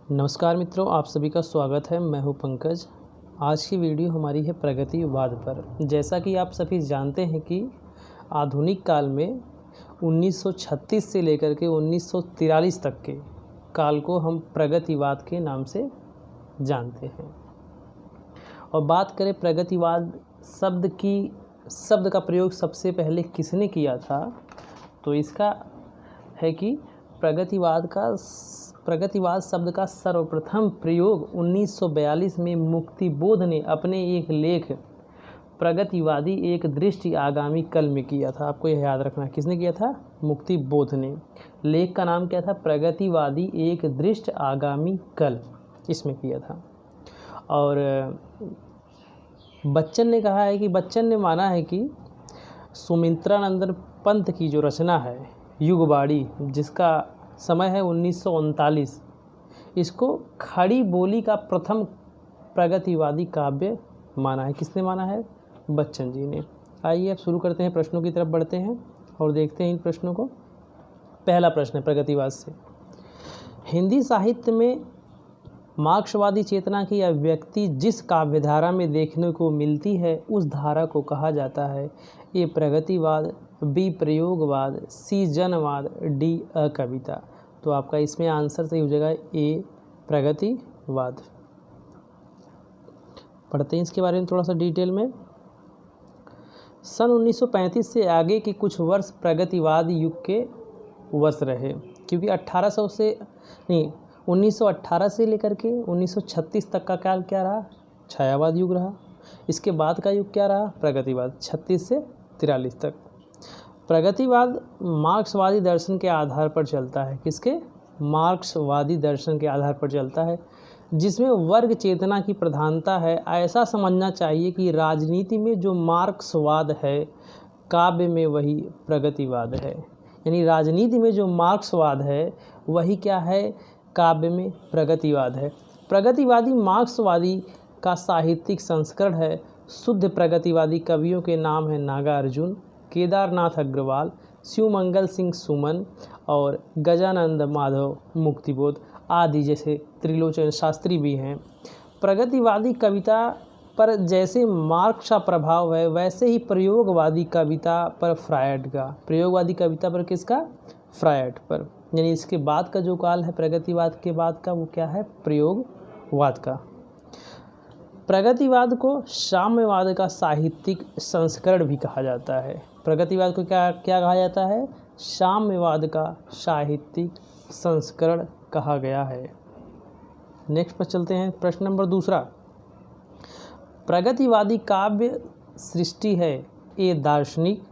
नमस्कार मित्रों, आप सभी का स्वागत है। मैं हूं पंकज। आज की वीडियो हमारी है प्रगतिवाद पर। जैसा कि आप सभी जानते हैं कि आधुनिक काल में 1936 से लेकर के 1943 तक के काल को हम प्रगतिवाद के नाम से जानते हैं। और बात करें प्रगतिवाद शब्द का प्रयोग सबसे पहले किसने किया था, तो इसका है कि प्रगतिवाद शब्द का सर्वप्रथम प्रयोग 1942 में मुक्तिबोध ने अपने एक लेख प्रगतिवादी एक दृष्टि आगामी कल में किया था। आपको यह याद रखना, किसने किया था? मुक्तिबोध ने। लेख का नाम क्या था? प्रगतिवादी एक दृष्टि आगामी कल, इसमें किया था। और बच्चन ने कहा है कि बच्चन ने माना है कि सुमित्रानंद पंत की जो रचना है युगवाणी, जिसका समय है 1939, इसको खड़ी बोली का प्रथम प्रगतिवादी काव्य माना है। किसने माना है? बच्चन जी ने। आइए अब शुरू करते हैं, प्रश्नों की तरफ बढ़ते हैं और देखते हैं इन प्रश्नों को। पहला प्रश्न है प्रगतिवाद से। हिंदी साहित्य में मार्क्सवादी चेतना की अभिव्यक्ति जिस काव्यधारा में देखने को मिलती है उस धारा को कहा जाता है ए प्रगतिवाद, बी प्रयोगवाद, सी जनवाद, डी अकविता। तो आपका इसमें आंसर सही हो जाएगा ए प्रगतिवाद। पढ़ते हैं इसके बारे में थोड़ा सा डिटेल में। सन 1935 से आगे के कुछ वर्ष प्रगतिवाद युग के वर्ष रहे, क्योंकि 1918 से लेकर के 1936 तक का काल क्या रहा? छायावाद युग रहा। इसके बाद का युग क्या रहा? प्रगतिवाद, 36 से 43 तक। प्रगतिवाद मार्क्सवादी दर्शन के आधार पर चलता है। किसके? मार्क्सवादी दर्शन के आधार पर चलता है, जिसमें वर्ग चेतना की प्रधानता है। ऐसा समझना चाहिए कि राजनीति में जो मार्क्सवाद है, काव्य में वही प्रगतिवाद है। यानी राजनीति में जो मार्क्सवाद है वही क्या है? काव्य में प्रगतिवाद है। प्रगतिवादी मार्क्सवादी का साहित्यिक संस्करण है। शुद्ध प्रगतिवादी कवियों के नाम हैं नागार्जुन, केदारनाथ अग्रवाल, शिवमंगल सिंह सुमन और गजानंद माधव मुक्तिबोध आदि जैसे त्रिलोचन शास्त्री भी हैं। प्रगतिवादी कविता पर जैसे मार्क्स का प्रभाव है, वैसे ही प्रयोगवादी कविता पर फ्रायड का। प्रयोगवादी कविता पर किसका? फ्रायड पर। यानी इसके बाद का जो काल है प्रगतिवाद के बाद का, वो क्या है? प्रयोगवाद का। प्रगतिवाद को साम्यवाद का साहित्यिक संस्करण भी कहा जाता है। प्रगतिवाद को क्या कहा जाता है? साम्यवाद का साहित्यिक संस्करण कहा गया है। नेक्स्ट पर चलते हैं, प्रश्न नंबर दूसरा। प्रगतिवादी काव्य सृष्टि है ए दार्शनिक,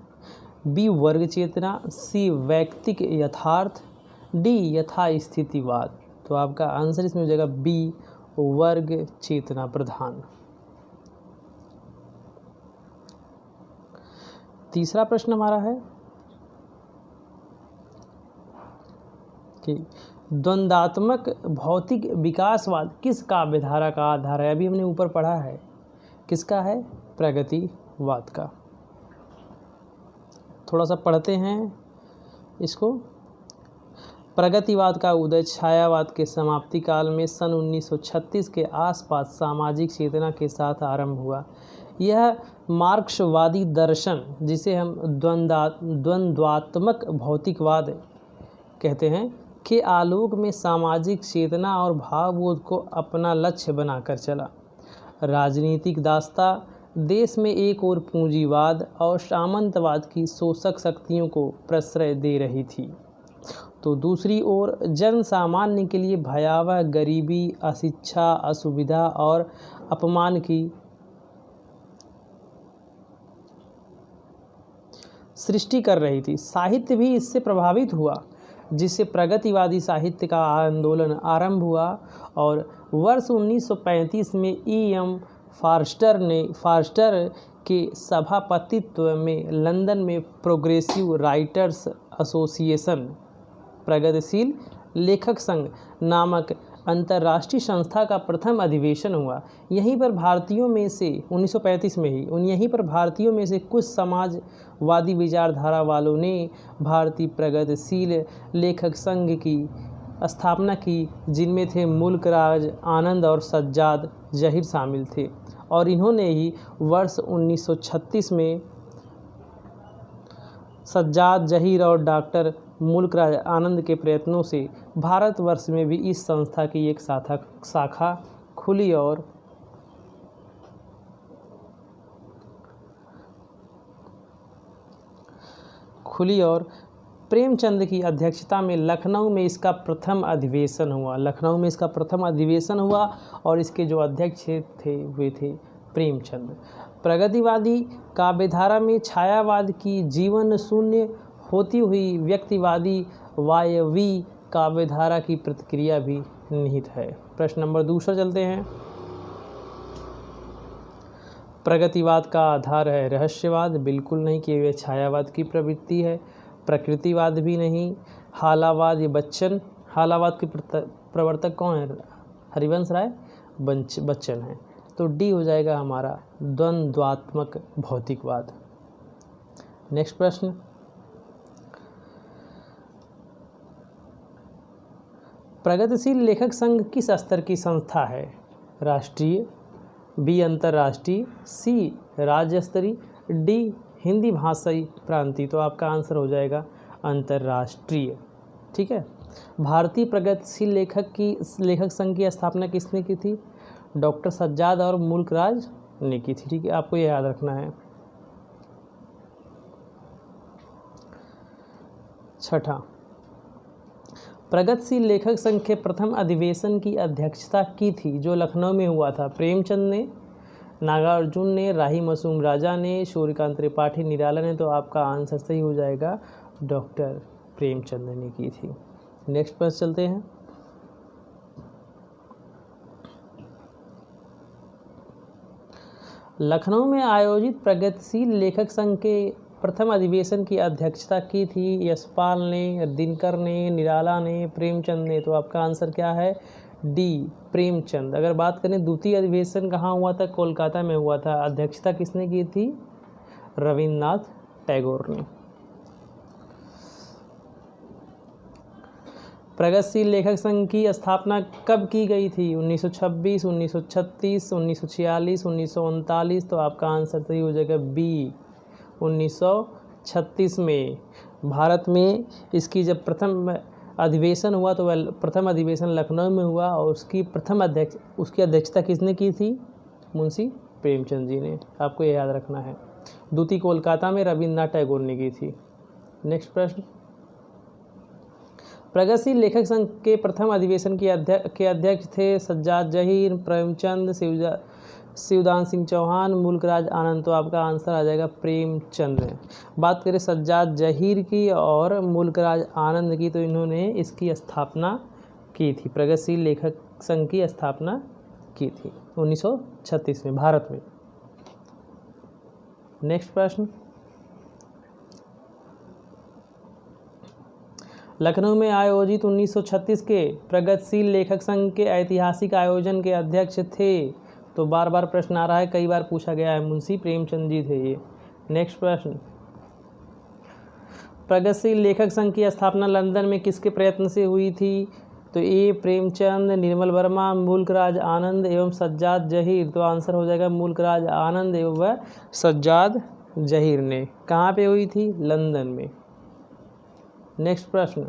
बी वर्ग चेतना, सी वैयक्तिक यथार्थ, डी यथास्थितिवाद। तो आपका आंसर इसमें हो जाएगा बी वर्ग चेतना प्रधान। तीसरा प्रश्न हमारा है कि द्वंद्वात्मक भौतिक विकासवाद किस काव्यधारा का आधार है? अभी हमने ऊपर पढ़ा है, किसका है? प्रगतिवाद का। थोड़ा सा पढ़ते हैं इसको। प्रगतिवाद का उदय छायावाद के समाप्ति काल में सन 1936 के आसपास सामाजिक चेतना के साथ आरंभ हुआ। यह मार्क्सवादी दर्शन, जिसे हम द्वंद्वात्मक भौतिकवाद कहते हैं, के आलोक में सामाजिक चेतना और भावबोध को अपना लक्ष्य बनाकर चला। राजनीतिक दास्ता देश में एक ओर पूंजीवाद और सामंतवाद की शोषक शक्तियों को प्रश्रय दे रही थी, तो दूसरी ओर जन सामान्य के लिए भयावह गरीबी, अशिक्षा, असुविधा और अपमान की सृष्टि कर रही थी। साहित्य भी इससे प्रभावित हुआ, जिससे प्रगतिवादी साहित्य का आंदोलन आरंभ हुआ और वर्ष 1935 में E.M. फॉर्स्टर के सभापतित्व में लंदन में प्रोग्रेसिव राइटर्स एसोसिएशन, प्रगतिशील लेखक संघ नामक अंतर्राष्ट्रीय संस्था का प्रथम अधिवेशन हुआ। यहीं पर भारतीयों में से 1935 में ही यहीं पर भारतीयों में से कुछ समाजवादी विचारधारा वालों ने भारतीय प्रगतिशील लेखक संघ की स्थापना की, जिनमें थे मुल्क राज आनंद और सज्जाद जहीर शामिल थे, और इन्होंने ही वर्ष 1936 में सज्जाद जहीर और डॉक्टर मुल्क राज आनंद के प्रयत्नों से भारतवर्ष में भी इस संस्था की एक शाखा खुली और प्रेमचंद की अध्यक्षता में लखनऊ में इसका प्रथम अधिवेशन हुआ और इसके जो अध्यक्ष थे वे थे प्रेमचंद। प्रगतिवादी काव्यधारा में छायावाद की जीवन शून्य होती हुई व्यक्तिवादी वायवी काव्यधारा की प्रतिक्रिया भी निहित है। प्रश्न नंबर दूसरा चलते हैं। प्रगतिवाद का आधार है रहस्यवाद, बिल्कुल नहीं, कि यह छायावाद की प्रवृत्ति है। प्रकृतिवाद भी नहीं। हालावाद, ये हालावाद के प्रवर्तक कौन है? हरिवंश राय बच्चन है। तो डी हो जाएगा हमारा द्वंद्वात्मक भौतिकवाद। नेक्स्ट प्रश्न, प्रगतिशील लेखक संघ किस स्तर की संस्था है? राष्ट्रीय, बी अंतर्राष्ट्रीय, सी राज्य स्तरीय, डी हिंदी भाषाई प्रांतीय। तो आपका आंसर हो जाएगा अंतर्राष्ट्रीय। ठीक है। भारतीय प्रगतिशील लेखक संघ की स्थापना किसने की थी? डॉक्टर सज्जाद और मुल्क राज ने की थी। ठीक है, आपको यह याद रखना है। छठा, प्रगतिशील लेखक संघ के प्रथम अधिवेशन की अध्यक्षता की थी जो लखनऊ में हुआ था? प्रेमचंद ने, नागार्जुन ने, राही मासूम राजा ने, सूर्यकांत त्रिपाठी निराला ने। तो आपका आंसर सही हो जाएगा डॉक्टर प्रेमचंद ने की थी। नेक्स्ट प्रश्न चलते हैं। लखनऊ में आयोजित प्रगतिशील लेखक संघ के प्रथम अधिवेशन की अध्यक्षता की थी यशपाल ने, दिनकर ने, निराला ने, प्रेमचंद ने। तो आपका आंसर क्या है? डी प्रेमचंद। अगर बात करें द्वितीय अधिवेशन कहाँ हुआ था? कोलकाता में हुआ था। अध्यक्षता किसने की थी? रविन्द्रनाथ टैगोर ने। प्रगतिशील लेखक संघ की स्थापना कब की गई थी? 1926, 1936, 1946, 1939। तो आपका आंसर सही हो जाएगा बी 1936 में। भारत में इसकी जब प्रथम अधिवेशन हुआ तो वह प्रथम अधिवेशन लखनऊ में हुआ और उसकी अध्यक्षता किसने की थी? मुंशी प्रेमचंद जी ने। आपको यह याद रखना है। द्वितीय कोलकाता में रविन्द्रनाथ टैगोर ने की थी। नेक्स्ट प्रश्न, प्रगतिशील लेखक संघ के प्रथम अधिवेशन के अध्यक्ष थे सज्जाद जहीर, प्रेमचंद, शिवदान सिंह चौहान, मुल्क राज आनंद। तो आपका आंसर आ जाएगा प्रेमचंद है। बात करें सज्जाद जहीर की और मुल्क राज आनंद की तो इन्होंने इसकी स्थापना की थी, प्रगतिशील लेखक संघ की स्थापना की थी 1936 में भारत में। नेक्स्ट प्रश्न, लखनऊ में आयोजित 1936 के प्रगतिशील लेखक संघ के ऐतिहासिक आयोजन के अध्यक्ष थे? तो बार बार प्रश्न आ रहा है, कई बार पूछा गया है, मुंशी प्रेमचंद जी थे ये। नेक्स्ट प्रश्न, प्रगतिशील लेखक संघ की स्थापना लंदन में किसके प्रयत्न से हुई थी? तो ए प्रेमचंद, निर्मल वर्मा, मुल्क राज आनंद एवं सज्जाद जहीर। तो आंसर हो जाएगा मुल्क राज आनंद एवं सज्जाद जहीर ने। कहाँ पे हुई थी? लंदन में। नेक्स्ट प्रश्न,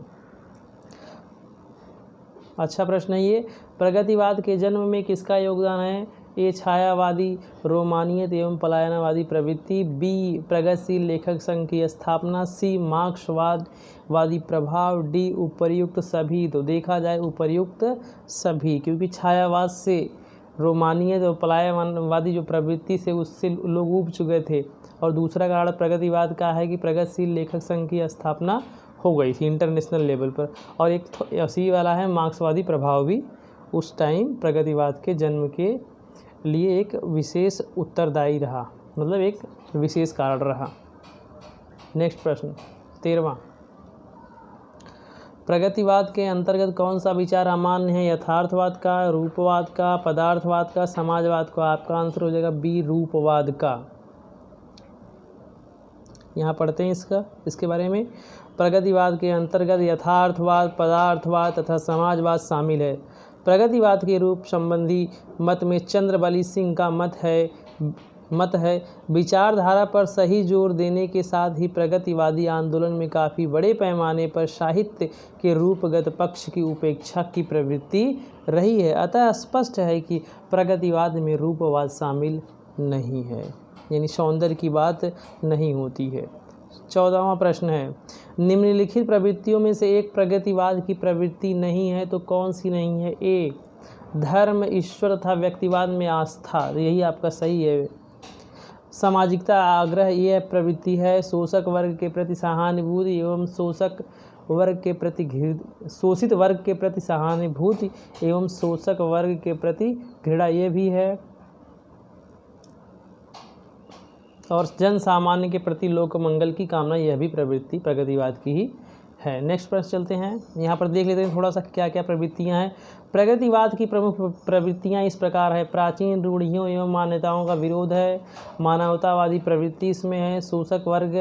अच्छा प्रश्न है ये। प्रगतिवाद के जन्म में किसका योगदान है? ए छायावादी, रोमानियत एवं पलायनवादी प्रवृत्ति, बी प्रगतिशील लेखक संघ की स्थापना, सी मार्क्सवादी प्रभाव, डी उपर्युक्त सभी। तो देखा जाए उपर्युक्त सभी, क्योंकि छायावाद से, रोमानियत और पलायनवादी जो प्रवृत्ति से उससे लोग उब चुके थे। और दूसरा कारण प्रगतिवाद का है कि प्रगतिशील लेखक संघ की स्थापना हो गई थी इंटरनेशनल लेवल पर। और एक सी वाला है मार्क्सवादी प्रभाव भी उस टाइम प्रगतिवाद के जन्म के लिए एक विशेष उत्तरदायी रहा, मतलब एक विशेष कारण रहा। नेक्स्ट प्रश्न 13वां, प्रगतिवाद के अंतर्गत कौन सा विचार अमान्य है? यथार्थवाद का, रूपवाद का, पदार्थवाद का, समाजवाद का। आपका आंसर हो जाएगा बी रूपवाद का। यहाँ पढ़ते हैं इसके बारे में। प्रगतिवाद के अंतर्गत यथार्थवाद, पदार्थवाद तथा समाजवाद शामिल है। प्रगतिवाद के रूप संबंधी मत में चंद्रबली सिंह का मत है विचारधारा पर सही जोर देने के साथ ही प्रगतिवादी आंदोलन में काफ़ी बड़े पैमाने पर साहित्य के रूपगत पक्ष की उपेक्षा की प्रवृत्ति रही है। अतः स्पष्ट है कि प्रगतिवाद में रूपवाद शामिल नहीं है, यानी सौंदर्य की बात नहीं होती है। 14वां प्रश्न है, निम्नलिखित प्रवृत्तियों में से एक प्रगतिवाद की प्रवृत्ति नहीं है तो कौन सी नहीं है? ए, धर्म, ईश्वर तथा व्यक्तिवाद में आस्था, यही आपका सही है। सामाजिकता आग्रह, यह प्रवृत्ति है। शोषक वर्ग के प्रति सहानुभूति एवं शोषित वर्ग के प्रति सहानुभूति एवं शोषक वर्ग के प्रति घृणा, ये भी है। और जन सामान्य के प्रति लोक मंगल की कामना, यह भी प्रवृत्ति प्रगतिवाद की ही है। नेक्स्ट प्रश्न चलते हैं, यहाँ पर देख लेते हैं थोड़ा सा क्या क्या प्रवृत्तियाँ हैं। प्रगतिवाद की प्रमुख प्रवृत्तियाँ इस प्रकार है। प्राचीन रूढ़ियों एवं मान्यताओं का विरोध है। मानवतावादी प्रवृत्ति इसमें है। शोषक वर्ग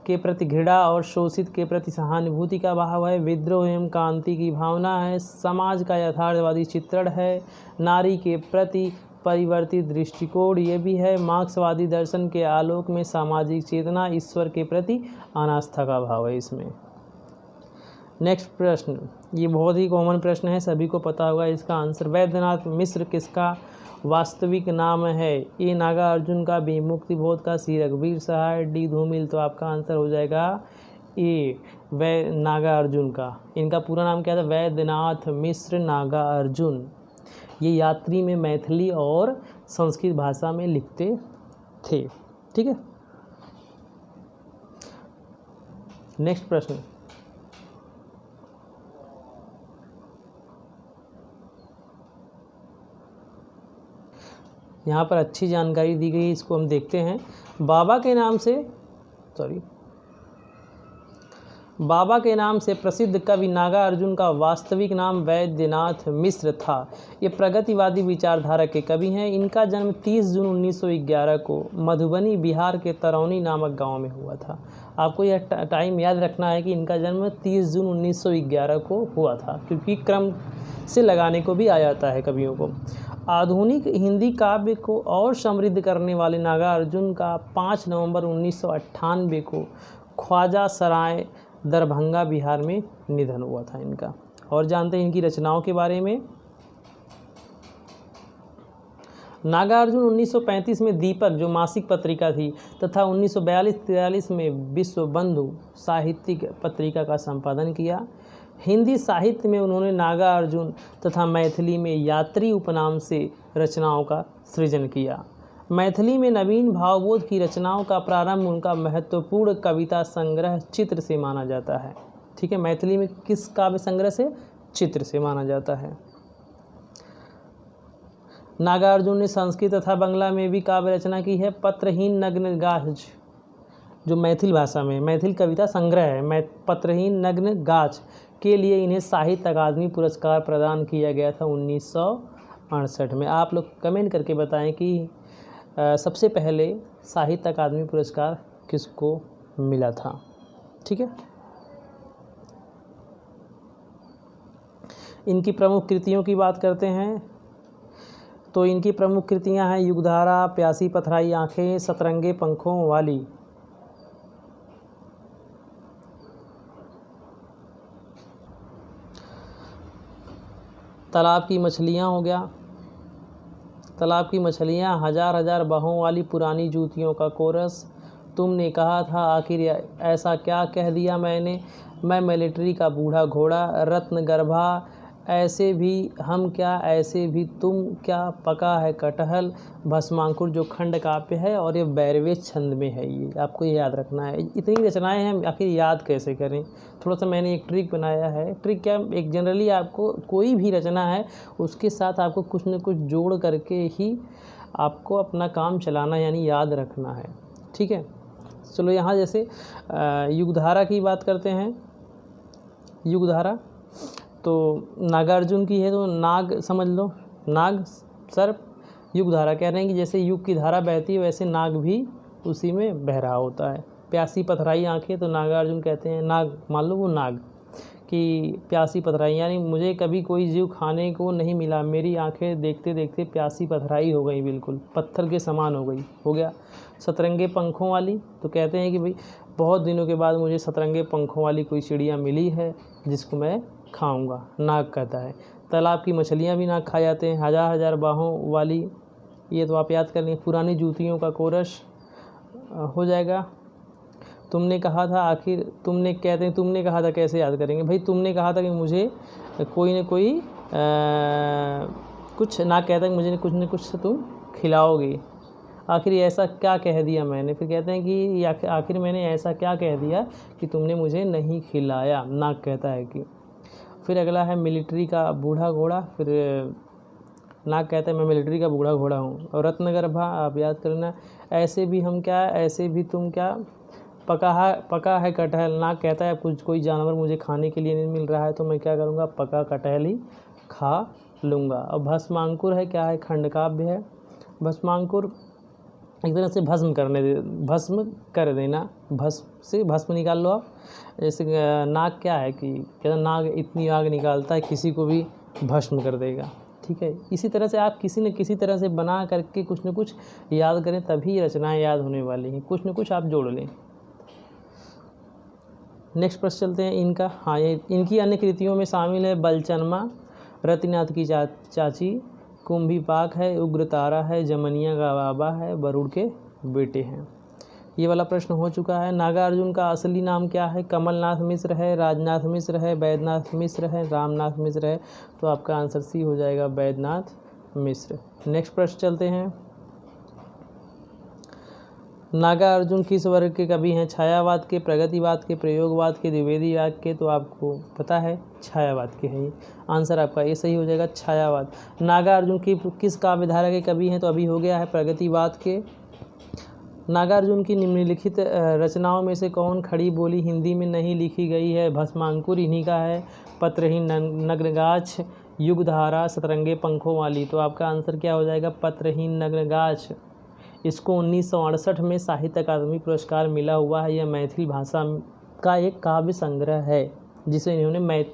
के प्रति घृणा और शोषित के प्रति सहानुभूति का भाव है। विद्रोह एवं क्रांति की भावना है। समाज का यथार्थवादी चित्रण है। नारी के प्रति परिवर्तित दृष्टिकोण, ये भी है। मार्क्सवादी दर्शन के आलोक में सामाजिक चेतना, ईश्वर के प्रति अनास्था का भाव है इसमें। नेक्स्ट प्रश्न, ये बहुत ही कॉमन प्रश्न है, सभी को पता होगा इसका आंसर। वैद्यनाथ मिश्र किसका वास्तविक नाम है? ए, नागार्जुन का, बी, मुक्तिबोध का, सी, रघुवीर सहाय, डी, धूमिल। तो आपका आंसर हो जाएगा ए, नागार्जुन का। इनका पूरा नाम क्या था? वैद्यनाथ मिश्र नागार्जुन। ये यात्री में मैथिली और संस्कृत भाषा में लिखते थे। ठीक है, नेक्स्ट प्रश्न, यहाँ पर अच्छी जानकारी दी गई है, इसको हम देखते हैं। बाबा के नाम से प्रसिद्ध कवि नागार्जुन का वास्तविक नाम वैद्यनाथ मिश्र था। ये प्रगतिवादी विचारधारा के कवि हैं। इनका जन्म 30 जून 1911 को मधुबनी, बिहार के तरौनी नामक गांव में हुआ था। आपको यह टाइम याद रखना है कि इनका जन्म 30 जून 1911 को हुआ था, क्योंकि क्रम से लगाने को भी आ जाता है कवियों को। आधुनिक हिंदी काव्य को और समृद्ध करने वाले नागार्जुन का 5 नवंबर 1998 को ख्वाजा सराय, दरभंगा, बिहार में निधन हुआ था इनका। और जानते हैं इनकी रचनाओं के बारे में। नागार्जुन 1935 में दीपक, जो मासिक पत्रिका थी, तथा 1942-43 में विश्व बंधु साहित्यिक पत्रिका का संपादन किया। हिंदी साहित्य में उन्होंने नागार्जुन तथा मैथिली में यात्री उपनाम से रचनाओं का सृजन किया। मैथिली में नवीन भावबोध की रचनाओं का प्रारंभ उनका महत्वपूर्ण कविता संग्रह चित्र से माना जाता है। ठीक है, मैथिली में किस काव्य संग्रह से? चित्र से माना जाता है। नागार्जुन ने संस्कृत तथा बांग्ला में भी काव्य रचना की है। पत्रहीन नग्न गाछ, जो मैथिल भाषा में मैथिल कविता संग्रह है, पत्रहीन नग्न गाछ के लिए इन्हें साहित्य अकादमी पुरस्कार प्रदान किया गया था 1968 में। आप लोग कमेंट करके बताएं कि सबसे पहले साहित्य अकादमी पुरस्कार किसको मिला था। ठीक है, इनकी प्रमुख कृतियों की बात करते हैं तो इनकी प्रमुख कृतियां हैं युगधारा, प्यासी पथराई आंखें, सतरंगे पंखों वाली। तालाब की मछलियाँ हो गया। तालाब की मछलियाँ, हजार हजार बाहों वाली पुरानी जूतियों का कोरस, तुमने कहा था आखिर ऐसा क्या कह दिया मैंने, मैं मिलिट्री का बूढ़ा घोड़ा, रत्न गर्भा, ऐसे भी हम क्या, ऐसे भी तुम क्या, पका है कटहल, भस्मांकुर, जो खंड काव्य है, और ये बैरवेज छंद में है। ये आपको याद रखना है। इतनी रचनाएं हैं, आखिर याद कैसे करें? थोड़ा सा मैंने एक ट्रिक बनाया है। ट्रिक क्या? एक जनरली आपको कोई भी रचना है उसके साथ आपको कुछ न कुछ जोड़ करके ही आपको अपना काम चलाना, यानी याद रखना है। ठीक है, चलो यहाँ जैसे युगधारा की बात करते हैं। युगधारा तो नागार्जुन की है, तो नाग समझ लो, नाग सर्प, युगधारा कह रहे हैं कि जैसे युग की धारा बहती है वैसे नाग भी उसी में बह रहा होता है। प्यासी पथराई आंखें, तो नागार्जुन कहते हैं, नाग मान लो वो नाग कि प्यासी पथराई यानी मुझे कभी कोई जीव खाने को नहीं मिला, मेरी आंखें देखते देखते प्यासी पथराई हो गई, बिल्कुल पत्थर के समान हो गई, हो गया। सतरंगे पंखों वाली, तो कहते हैं कि भाई बहुत दिनों के बाद मुझे सतरंगे पंखों वाली कोई चिड़िया मिली है जिसको मैं खाऊंगा, नाग कहता है। तालाब की मछलियाँ भी नाग खा जाते हैं। हजार हजार बाहों वाली, ये तो आप याद कर लें। पुरानी जूतियों का कोरस हो जाएगा। तुमने कहा था आखिर, तुमने कहते हैं तुमने कहा था, कैसे याद करेंगे भाई, तुमने कहा था कि मुझे कोई न कोई कुछ, ना कहता है कि मुझे कुछ न कुछ तुम खिलाओगे, आखिर ऐसा क्या कह दिया मैंने। फिर कहते हैं कि आखिर मैंने ऐसा क्या कह दिया कि तुमने मुझे नहीं खिलाया, नाग कहता है कि। फिर अगला है मिलिट्री का बूढ़ा घोड़ा, फिर नाग कहता है मैं मिलिट्री का बूढ़ा घोड़ा हूँ। और रत्नगर्भा, आप याद करना, ऐसे भी हम क्या, ऐसे भी तुम क्या, पका है कटहल। नाग कहता है कुछ कोई जानवर मुझे खाने के लिए नहीं मिल रहा है तो मैं क्या करूँगा, पका कटहल ही खा लूँगा। और भस्मांकुर है, क्या है, खंडकाव्य है। भस्मांकुर एक तरह से भस्म कर देना, भस्म से भस्म निकाल लो आप। जैसे नाग क्या है कि कहता नाग इतनी आग निकालता है किसी को भी भस्म कर देगा, ठीक है। इसी तरह से आप किसी न किसी तरह से बना करके कुछ न कुछ याद करें, तभी रचनाएं याद होने वाली हैं, कुछ न कुछ आप जोड़ लें। नेक्स्ट प्रश्न चलते हैं इनका। हाँ, ये इनकी अन्य कृतियों में शामिल है बलचनमा, रतिनाथ की चाची, कुंभीपाक है, उग्रतारा है, जमनिया का बाबा है, वरुण के बेटे हैं। ये वाला प्रश्न हो चुका है। नागार्जुन का असली नाम क्या है? कमलनाथ मिश्र है, राजनाथ मिश्र है, वैद्यनाथ मिश्र है, रामनाथ मिश्र है। तो आपका आंसर सी हो जाएगा, वैद्यनाथ मिश्र। नेक्स्ट प्रश्न चलते हैं। नागार्जुन किस वर्ग के कवि हैं? छायावाद के, प्रगतिवाद के, प्रयोगवाद के, द्विवेदीवाद के। तो आपको पता है छायावाद के हैं ये। आंसर आपका ये सही हो जाएगा, छायावाद। नागार्जुन की किस काव्यधारा के कवि हैं? तो अभी हो गया है प्रगतिवाद के। नागार्जुन की निम्नलिखित रचनाओं में से कौन खड़ी बोली हिंदी में नहीं लिखी गई है? भस्मांकुर इन्हीं का है, पत्रहीन नग्नगाछ, युगधारा, सतरंगे पंखों वाली। तो आपका आंसर क्या हो जाएगा, पत्रहीन नग्नगाछ। इसको 1968 में साहित्य अकादमी पुरस्कार मिला हुआ है। यह मैथिली भाषा का एक काव्य संग्रह है जिसे इन्होंने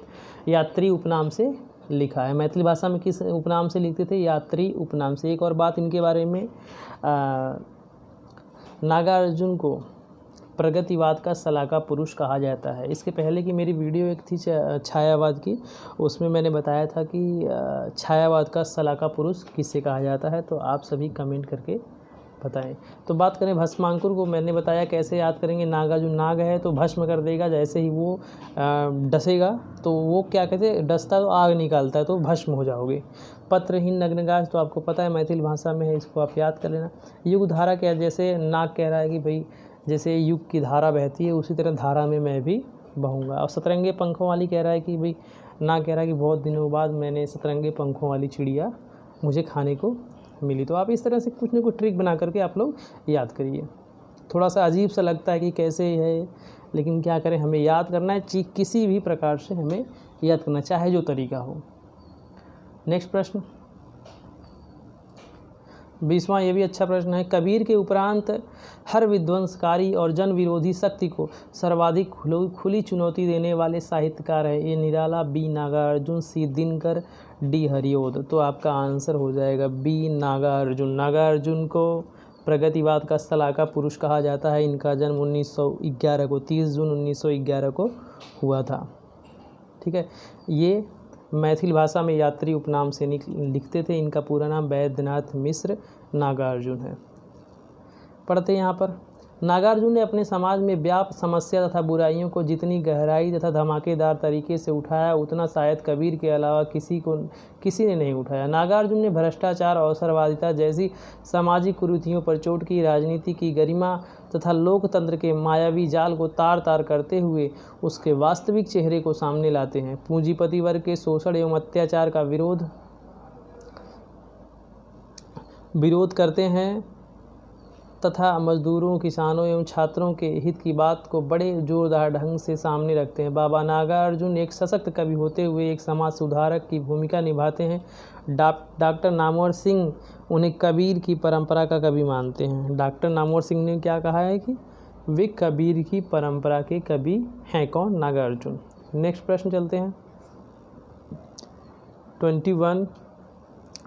यात्री उपनाम से लिखा है। मैथिली भाषा में किस उपनाम से लिखते थे? यात्री उपनाम से। एक और बात इनके बारे में, नागार्जुन को प्रगतिवाद का सलाका पुरुष कहा जाता है। इसके पहले की मेरी वीडियो एक थी छायावाद की, उसमें मैंने बताया था कि छायावाद का सलाका पुरुष किससे कहा जाता है। तो आप सभी कमेंट करके बताएं। तो बात करें भस्मांकुर को, मैंने बताया कैसे याद करेंगे। नागार्जुन नाग है तो भस्म कर देगा, जैसे ही वो डसेगा तो वो क्या कहते हैं, डसता तो आग निकालता है तो भस्म हो जाओगे। पत्रहीन नग्नगाछ तो आपको पता है मैथिली भाषा में है, इसको आप याद कर लेना। युग धारा क्या, जैसे नाग कह रहा है कि भाई जैसे युग की धारा बहती है उसी तरह धारा में मैं भी बहूँगा। और सतरंगे पंखों वाली कह रहा है कि भाई, नाग कह रहा है कि बहुत दिनों बाद मैंने सतरंगे पंखों वाली चिड़िया मुझे खाने को मिली। तो आप इस तरह से कुछ न कुछ ट्रिक बना करके आप लोग याद करिए। थोड़ा सा अजीब सा लगता है कि कैसे है, लेकिन क्या करें, हमें याद करना है। किसी भी प्रकार से हमें याद करना, चाहे जो तरीका हो। नेक्स्ट प्रश्न 20वां, ये भी अच्छा प्रश्न है। कबीर के उपरांत हर विध्वंसकारी और जन विरोधी शक्ति को सर्वाधिक खुली चुनौती देने वाले साहित्यकार है। ये निराला, बी नागार्जुन, सी दिनकर, डी हरिओद। तो आपका आंसर हो जाएगा बी नागार्जुन। नागार्जुन को प्रगतिवाद का सलाका पुरुष कहा जाता है। इनका जन्म 1911 को 30 जून 1911 को हुआ था, ठीक है। ये मैथिली भाषा में यात्री उपनाम से लिखते थे। इनका पूरा नाम वैद्यनाथ मिश्र नागार्जुन है। पढ़ते हैं यहाँ पर, नागार्जुन ने अपने समाज में व्याप्त समस्या तथा बुराइयों को जितनी गहराई तथा धमाकेदार तरीके से उठाया उतना शायद कबीर के अलावा किसी ने नहीं उठाया। नागार्जुन ने भ्रष्टाचार, अवसरवादिता जैसी सामाजिक कुरीतियों पर चोट की, राजनीति की गरिमा तथा लोकतंत्र के मायावी जाल को तार तार करते हुए उसके वास्तविक चेहरे को सामने लाते हैं। पूंजीपति वर्ग के शोषण एवं अत्याचार का विरोध करते हैं तथा मजदूरों, किसानों एवं छात्रों के हित की बात को बड़े जोरदार ढंग से सामने रखते हैं। बाबा नागार्जुन एक सशक्त कवि होते हुए एक समाज सुधारक की भूमिका निभाते हैं। डॉक्टर नामवर सिंह उन्हें कबीर की परंपरा का कवि मानते हैं। डॉक्टर नामवर सिंह ने क्या कहा है कि वे कबीर की परंपरा के कवि हैं कौन? नागार्जुन। नेक्स्ट प्रश्न चलते हैं 21।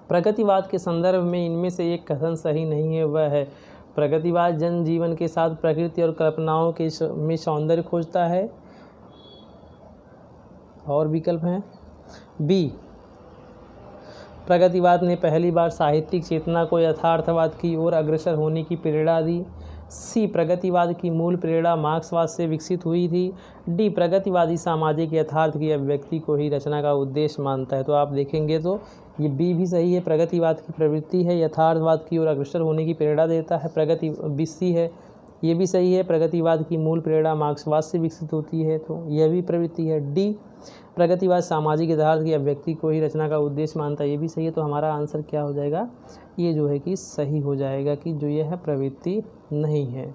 प्रगतिवाद के संदर्भ में इनमें से एक कथन सही नहीं है, वह है प्रगतिवाद जनजीवन के साथ प्रकृति और कल्पनाओं के में सौंदर्य खोजता है। और विकल्प हैं बी, प्रगतिवाद ने पहली बार साहित्यिक चेतना को यथार्थवाद की ओर अग्रसर होने की प्रेरणा दी। सी, प्रगतिवाद की मूल प्रेरणा मार्क्सवाद से विकसित हुई थी। डी, प्रगतिवादी सामाजिक यथार्थ की अभिव्यक्ति को ही रचना का उद्देश्य मानता है। तो आप देखेंगे तो ये बी भी सही है, प्रगतिवाद की प्रवृत्ति है, यथार्थवाद की ओर अग्रसर होने की प्रेरणा देता है। प्रगति बी सी है, ये भी सही है, प्रगतिवाद की मूल प्रेरणा मार्क्सवाद से विकसित होती है, तो यह भी प्रवृत्ति है। डी, प्रगतिवाद सामाजिक यथार्थ की अभिव्यक्ति को ही रचना का उद्देश्य मानता है, ये भी सही है। तो हमारा आंसर क्या हो जाएगा? ये जो है कि सही हो जाएगा कि जो यह प्रवृत्ति नहीं है,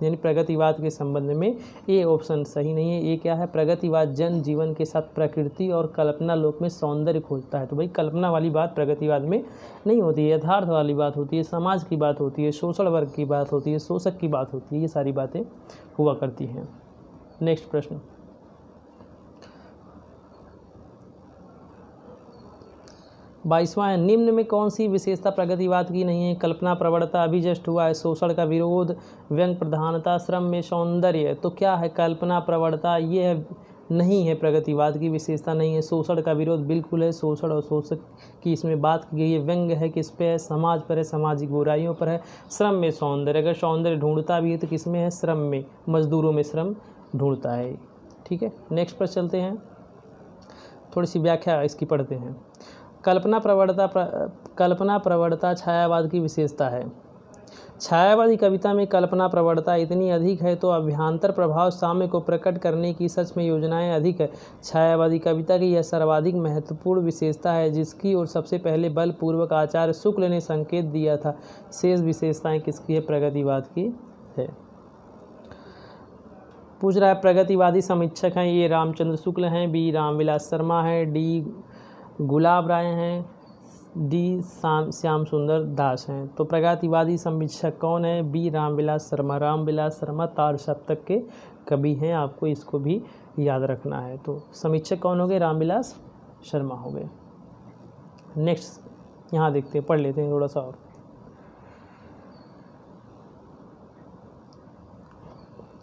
यानी प्रगतिवाद के संबंध में ए ऑप्शन सही नहीं है। ये क्या है? प्रगतिवाद जन जीवन के साथ प्रकृति और कल्पना लोक में सौंदर्य खोजता है। तो भाई कल्पना वाली बात प्रगतिवाद में नहीं होती है, यथार्थ वाली बात होती है, समाज की बात होती है, शोषण वर्ग की बात होती है, शोषक की बात होती है, ये सारी बातें हुआ करती हैं। नेक्स्ट प्रश्न 22वां है, निम्न में कौन सी विशेषता प्रगतिवाद की नहीं है? कल्पना प्रवणता, अभी जस्ट हुआ है, शोषण का विरोध, व्यंग प्रधानता, श्रम में सौंदर्य। तो क्या है? कल्पना प्रवणता ये नहीं है, प्रगतिवाद की विशेषता नहीं है। शोषण का विरोध बिल्कुल है, शोषण और शोषक की इसमें बात की गई है। व्यंग है, किस पे है? समाज पर है, सामाजिक बुराइयों पर है। श्रम में सौंदर्य, अगर सौंदर्य ढूंढता भी है तो किस में है? श्रम में, मजदूरों में श्रम ढूंढता है। ठीक है, नेक्स्ट पर चलते हैं, थोड़ी सी व्याख्या इसकी पढ़ते हैं। कल्पना प्रवणता छायावाद की विशेषता है। छायावादी कविता में कल्पना प्रवणता इतनी अधिक है तो अभ्यांतर प्रभाव साम्य को प्रकट करने की सच में योजनाएं अधिक है। छायावादी कविता की यह सर्वाधिक महत्वपूर्ण विशेषता है, जिसकी ओर सबसे पहले बलपूर्वक आचार्य शुक्ल ने संकेत दिया था। शेष विशेषताएं किसकी है? प्रगतिवाद की है। पूछ रहा है प्रगतिवादी समीक्षक हैं, ए रामचंद्र शुक्ल हैं, बी रामविलास शर्मा है, डी गुलाब राय हैं, डी श्याम सुंदर दास हैं। तो प्रगतिवादी समीक्षक कौन है? बी रामविलास शर्मा। रामविलास शर्मा तार सप्तक के कवि हैं, आपको इसको भी याद रखना है। तो समीक्षक कौन हो गए? रामविलास शर्मा हो गए। नेक्स्ट यहाँ देखते हैं, पढ़ लेते हैं थोड़ा सा और।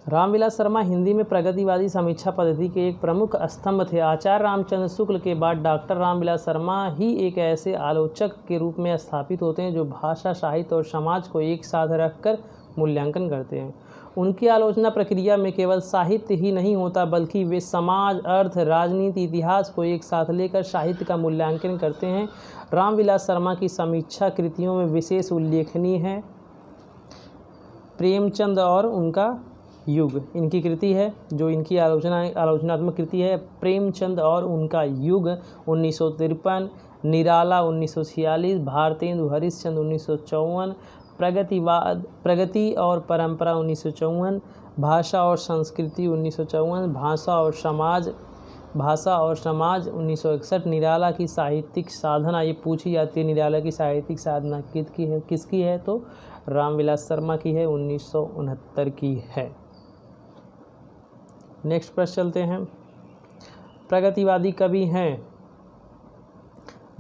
रामविलास शर्मा हिंदी में प्रगतिवादी समीक्षा पद्धति के एक प्रमुख स्तंभ थे। आचार्य रामचंद्र शुक्ल के बाद डॉक्टर रामविलास शर्मा ही एक ऐसे आलोचक के रूप में स्थापित होते हैं जो भाषा, साहित्य और समाज को एक साथ रखकर मूल्यांकन करते हैं। उनकी आलोचना प्रक्रिया में केवल साहित्य ही नहीं होता, बल्कि वे समाज, अर्थ, राजनीति, इतिहास को एक साथ लेकर साहित्य का मूल्यांकन करते हैं। रामविलास शर्मा की समीक्षा कृतियों में विशेष उल्लेखनीय है प्रेमचंद और उनका युग। इनकी कृति है जो इनकी आलोचनात्मक कृति है, प्रेमचंद और उनका युग 1953, निराला 1946, भारतेंदु हरिश्चंद्र 1954, प्रगति और परंपरा 1954, भाषा और संस्कृति 1954, भाषा और समाज 1961। निराला की साहित्यिक साधना, ये पूछी जाती है, निराला की साहित्यिक साधना किसकी है? तो रामविलास शर्मा की है, 1969 की है। नेक्स्ट प्रश्न चलते हैं। प्रगतिवादी कवि हैं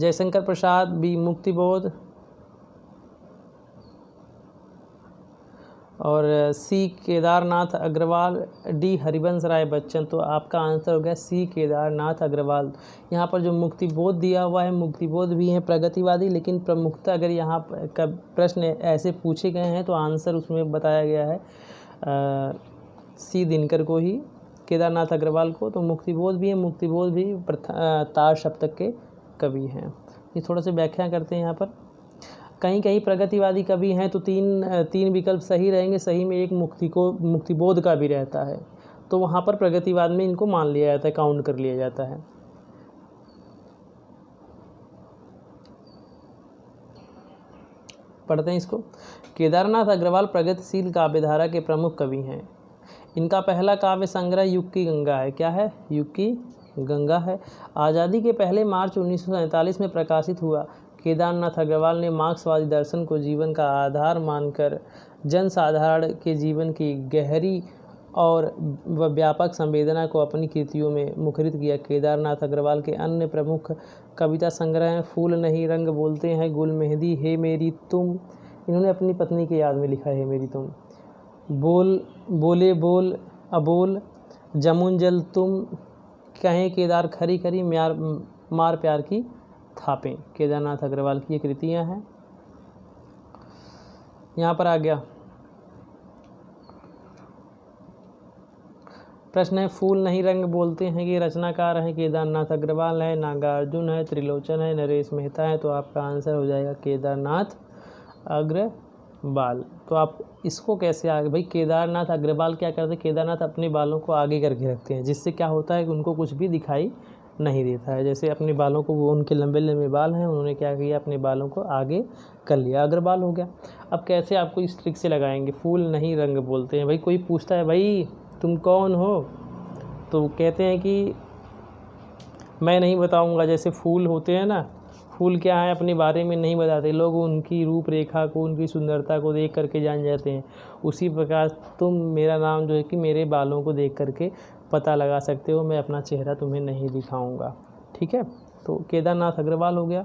जयशंकर प्रसाद, बी मुक्तिबोध और सी केदारनाथ अग्रवाल, डी हरिवंश राय बच्चन। तो आपका आंसर हो गया सी केदारनाथ अग्रवाल। यहाँ पर जो मुक्तिबोध दिया हुआ है, मुक्तिबोध भी हैं प्रगतिवादी, लेकिन प्रमुखता अगर यहाँ का प्रश्न ऐसे पूछे गए हैं तो आंसर उसमें बताया गया है सी दिनकर को ही, केदारनाथ अग्रवाल को। तो मुक्तिबोध भी है, मुक्तिबोध भी तार सप्तक के कवि हैं। ये थोड़ा सा व्याख्या करते हैं यहाँ पर। कहीं कहीं प्रगतिवादी कवि हैं तो तीन विकल्प सही रहेंगे, सही में एक मुक्तिबोध का भी रहता है, तो वहाँ पर प्रगतिवाद में इनको मान लिया जाता है, काउंट कर लिया जाता है। पढ़ते हैं इसको। केदारनाथ अग्रवाल प्रगतिशील काव्यधारा के प्रमुख कवि हैं। इनका पहला काव्य संग्रह युग की गंगा है। क्या है? युग की गंगा है। आज़ादी के पहले मार्च 1947 में प्रकाशित हुआ। केदारनाथ अग्रवाल ने मार्क्सवादी दर्शन को जीवन का आधार मानकर जनसाधारण के जीवन की गहरी और व्यापक संवेदना को अपनी कृतियों में मुखरित किया। केदारनाथ अग्रवाल के अन्य प्रमुख कविता संग्रह हैं फूल नहीं रंग बोलते हैं, गुल मेहंदी, हे मेरी तुम, इन्होंने अपनी पत्नी की याद में लिखा है हे मेरी तुम, बोले बोल अबोल, जमुन जल तुम, कहें केदार खरी खरी, मार प्यार की थापें। केदारनाथ अग्रवाल की ये कृतियाँ हैं। यहाँ पर आ गया प्रश्न है फूल नहीं रंग बोलते हैं कि रचनाकार हैं केदारनाथ अग्रवाल है, नागार्जुन है, त्रिलोचन है, नरेश मेहता है। तो आपका आंसर हो जाएगा केदारनाथ अग्रवाल। तो आप इसको कैसे आगे, भाई केदारनाथ अग्रवाल क्या करते हैं, केदारनाथ अपने बालों को आगे करके रखते हैं, जिससे क्या होता है कि उनको कुछ भी दिखाई नहीं देता है। जैसे अपने बालों को, वो उनके लंबे लंबे बाल हैं, उन्होंने क्या किया, अपने बालों को आगे कर लिया, अग्रवाल हो गया। अब कैसे आपको इस ट्रिक से लगाएंगे, फूल नहीं रंग बोलते हैं। भाई कोई पूछता है भाई तुम कौन हो, तो कहते हैं कि मैं नहीं बताऊंगा। जैसे फूल होते हैं ना, फूल क्या है अपने बारे में नहीं बताते लोग, उनकी रूपरेखा को, उनकी सुंदरता को देख करके जान जाते हैं। उसी प्रकार तुम मेरा नाम जो है कि मेरे बालों को देख करके पता लगा सकते हो, मैं अपना चेहरा तुम्हें नहीं दिखाऊंगा। ठीक है, तो केदारनाथ अग्रवाल हो गया।